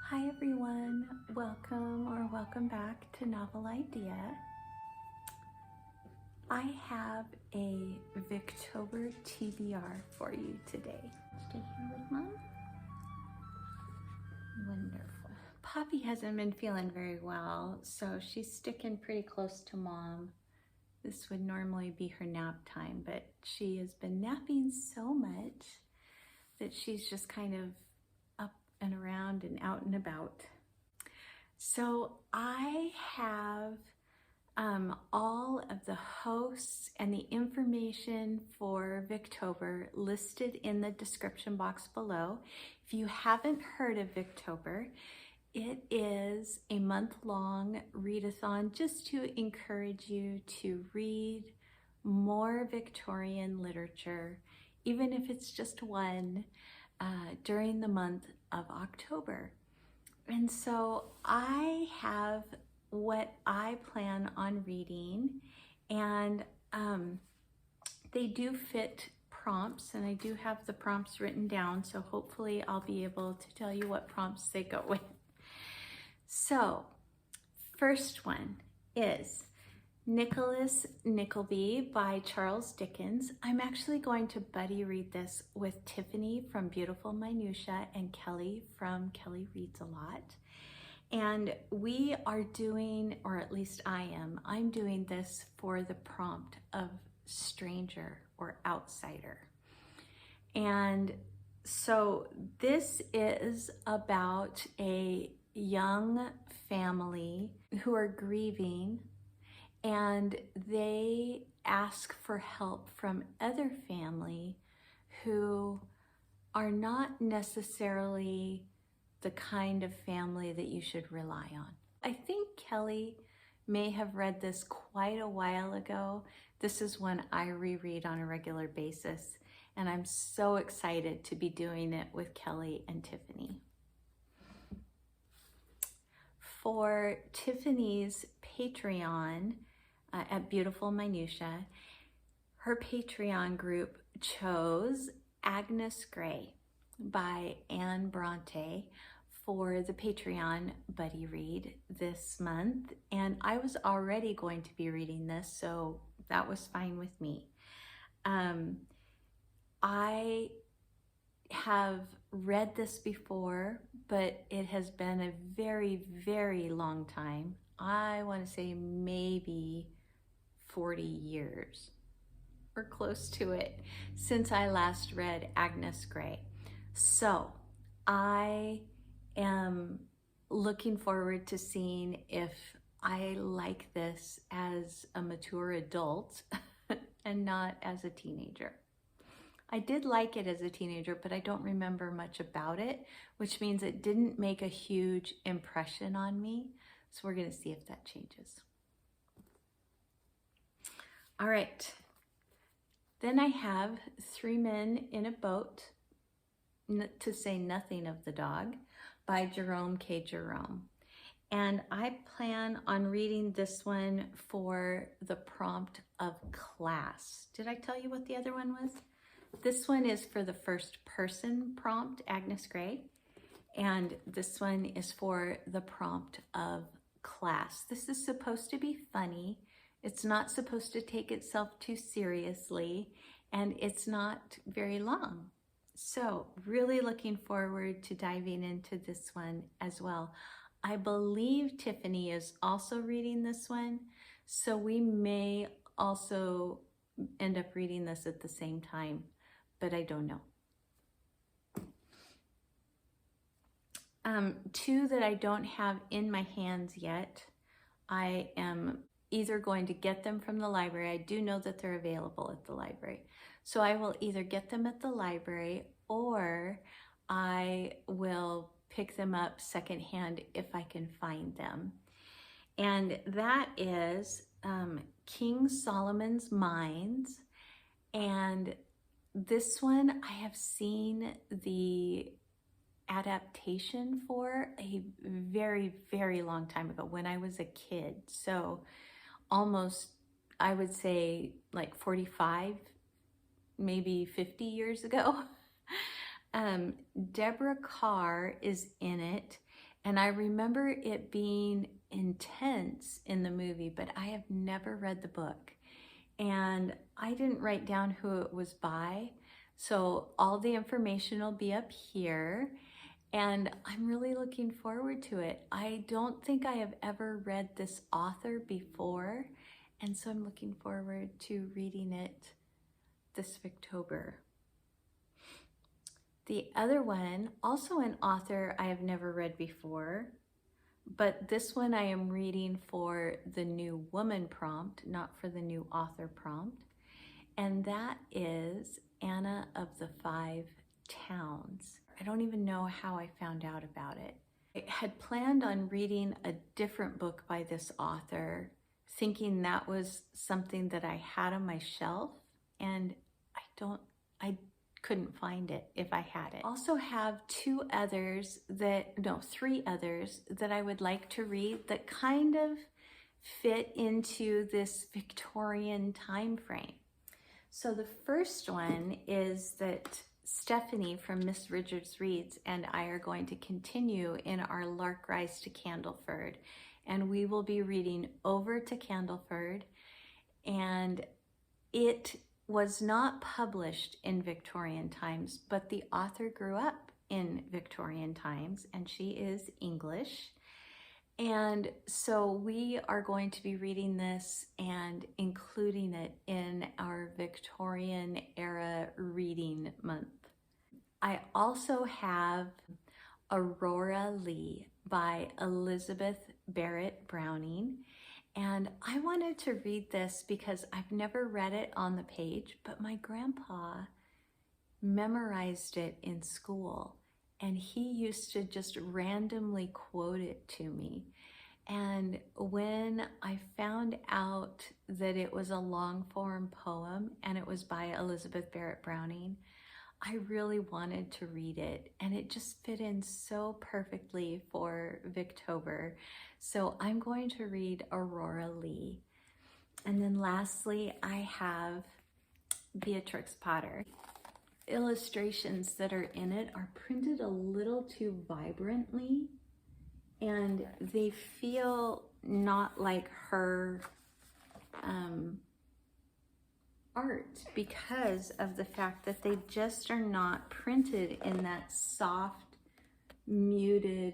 Hi everyone, welcome back to Novel Idea. I have a Victober TBR for you today. Stay here with Mom. Wonderful. Poppy hasn't been feeling very well, so she's sticking pretty close to Mom. This would normally be her nap time, but she has been napping so much that she's just kind of up and around and out and about. So I have all of the hosts and the information for Victober listed in the description box below. If you haven't heard of Victober, it is a month-long readathon just to encourage you to read more Victorian literature, even if it's just one, during the month of October. And so I have what I plan on reading, and they do fit prompts, and I do have the prompts written down, so hopefully I'll be able to tell you what prompts they go with. So, first one is Nickleby by Charles Dickens. I'm actually going to buddy read this with Tiffany from Beautiful Minutia and Kelly from Kelly Reads a Lot. And we are doing, or at least I'm doing this for the prompt of stranger or outsider. And so this is about a young family who are grieving, and they ask for help from other family who are not necessarily the kind of family that you should rely on. I think Kelly may have read this quite a while ago. This is one I reread on a regular basis, and I'm so excited to be doing it with Kelly and Tiffany. For Tiffany's Patreon at Beautiful Minutia, her Patreon group chose Agnes Gray by Bronte for the Patreon buddy read this month, and I was already going to be reading this, so that was fine with me. I have read this before, but it has been a very, very long time. I want to say maybe 40 years or close to it since I last read Agnes Gray. So I am looking forward to seeing if I like this as a mature adult and not as a teenager. I did like it as a teenager, but I don't remember much about it, which means it didn't make a huge impression on me. So we're going to see if that changes. All right. Then I have Three Men in a Boat, to say nothing of the dog, by Jerome K. Jerome. And I plan on reading this one for the prompt of class. Did I tell you what the other one was? This one is for the first person prompt, Agnes Gray, and this one is for the prompt of class. This is supposed to be funny. It's not supposed to take itself too seriously, and it's not very long. So really looking forward to diving into this one as well. I believe Tiffany is also reading this one, so we may also end up reading this at the same time, but I don't know. Two that I don't have in my hands yet. I am either going to get them from the library. I do know that they're available at the library. So I will either get them at the library or I will pick them up secondhand if I can find them. And that is King Solomon's Mines. And this one I have seen the adaptation for a very, very long time ago when I was a kid. So almost, I would say like 45, maybe 50 years ago. Deborah Carr is in it, And I remember it being intense in the movie, but I have never read the book. And I didn't write down who it was by, so all the information will be up here. And I'm really looking forward to it. I don't think I have ever read this author before, and so I'm looking forward to reading it this Victober. The other one, also an author I have never read before, but this one I am reading for the new woman prompt, not for the new author prompt, and that is Anna of the Five Towns. I don't even know how I found out about it. I had planned on reading a different book by this author, thinking that was something that I had on my shelf, and I couldn't find it if I had it. I also have three others that I would like to read that kind of fit into this Victorian time frame. So the first one is that Stephanie from Miss Richards Reads and I are going to continue in our Lark Rise to Candleford, and we will be reading Over to Candleford, and it was not published in Victorian times, but the author grew up in Victorian times and she is English. And so we are going to be reading this and including it in our Victorian era reading month. I also have Aurora Lee by Elizabeth Barrett Browning. And I wanted to read this because I've never read it on the page, but my grandpa memorized it in school. And he used to just randomly quote it to me. And when I found out that it was a long form poem and it was by Elizabeth Barrett Browning, I really wanted to read it, and it just fit in so perfectly for Victober. So I'm going to read Aurora Lee. And then lastly, I have Beatrix Potter. Illustrations that are in it are printed a little too vibrantly, and they feel not like her art because of the fact that they just are not printed in that soft, muted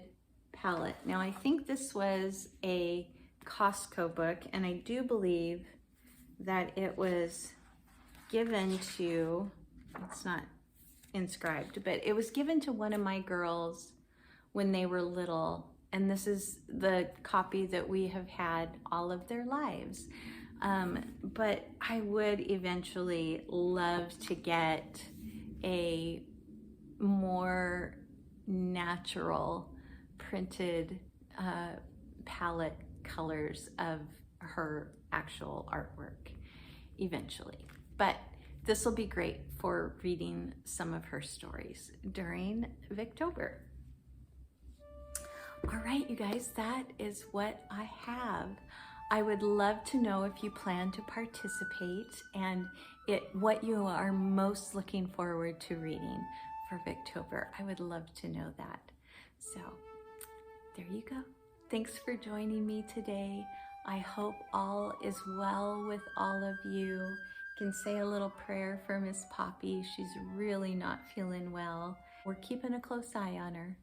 palette. Now, I think this was a Costco book, and I do believe that it was given to, it's not inscribed, but it was given to one of my girls when they were little, and this is the copy that we have had all of their lives. But I would eventually love to get a more natural printed palette colors of her actual artwork eventually. But this will be great for reading some of her stories during Victober. All right, you guys, that is what I have. I would love to know if you plan to participate and what you are most looking forward to reading for Victober. I would love to know that. So there you go. Thanks for joining me today. I hope all is well with all of you. Can say a little prayer for Miss Poppy. She's really not feeling well. We're keeping a close eye on her,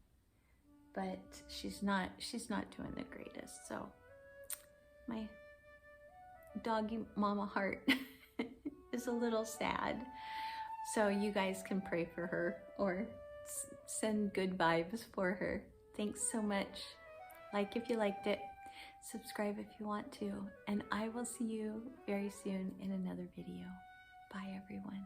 but she's not doing the greatest. So my doggy mama heart is a little sad. So you guys can pray for her or send good vibes for her. Thanks so much. Like if you liked it, subscribe if you want to, and I will see you very soon in another video. Bye everyone.